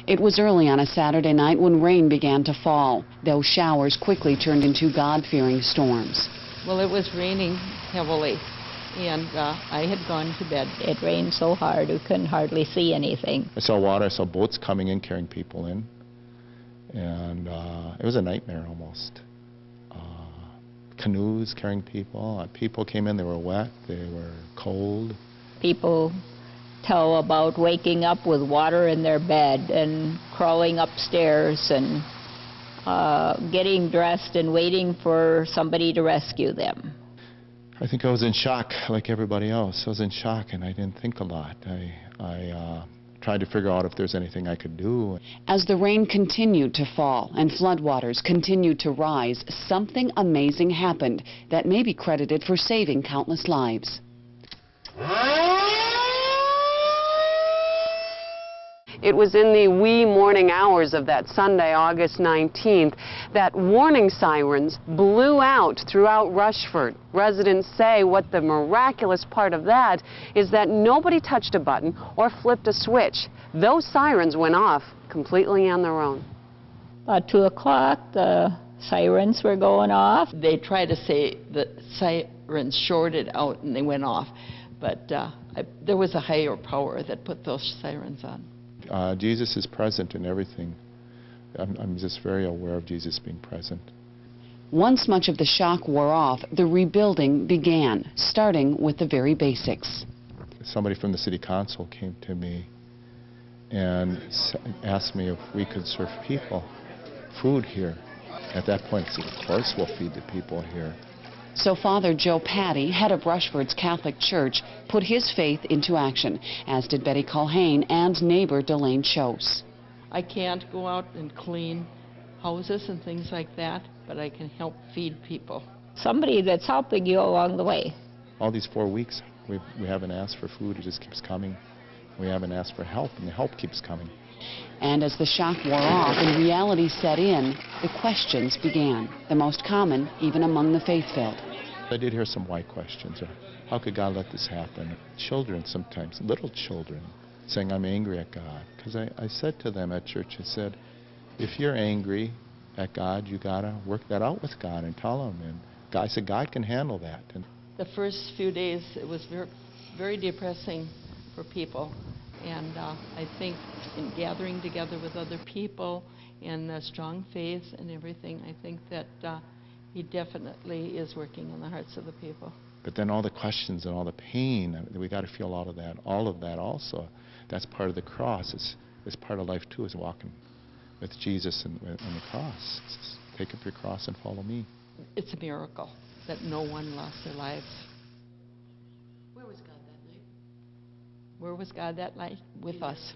It was early on a Saturday night when rain began to fall. Those showers quickly turned into God-fearing storms. Well, it was raining heavily, and I had gone to bed. It rained so hard we couldn't hardly see anything. I saw water, I saw boats coming in, carrying people in, and it was a nightmare almost. Canoes carrying people. People came in, they were wet, they were cold. People tell about waking up with water in their bed and crawling upstairs and getting dressed and waiting for somebody to rescue them. I think I was in shock like everybody else. I was in shock and I didn't think a lot. I tried to figure out if there's anything I could do. As the rain continued to fall and floodwaters continued to rise, something amazing happened that may be credited for saving countless lives. It was in the wee morning hours of that Sunday, August 19th, that warning sirens blew out throughout Rushford. Residents say what the miraculous part of that is that nobody touched a button or flipped a switch. Those sirens went off completely on their own. About 2 o'clock, the sirens were going off. They tried to say the sirens shorted out and they went off, but there was a higher power that put those sirens on. Jesus is present in everything. I'm just very aware of Jesus being present. Once much of the shock wore off, the rebuilding began, starting with the very basics. Somebody from the city council came to me and asked me if we could serve people food here. At that point, I said, of course we'll feed the people here. So Father Joe Patty, head of Rushford's Catholic Church, put his faith into action, as did Betty Culhane and neighbor Delaine Kjos. I can't go out and clean houses and things like that, but I can help feed people. Somebody that's helping you along the way. All these 4 weeks, we haven't asked for food, it just keeps coming. We haven't asked for help, and the help keeps coming. And as the shock wore off and reality set in, the questions began, the most common even among the faith-filled. I did hear some why questions. How could God let this happen? Children sometimes, little children, saying, I'm angry at God. Because I said to them at church, I said, if you're angry at God, you got to work that out with God and tell Him. And I said, God can handle that. And the first few days, it was very, very depressing for people. And I think in gathering together with other people and strong faith and everything, I think that He definitely is working in the hearts of the people. But then all the questions and all the pain, we got to feel all of that also. That's part of the cross. It's part of life too, is walking with Jesus and the cross. Take up your cross and follow me. It's a miracle that no one lost their lives. Where was God that night? Where was God that night? With us.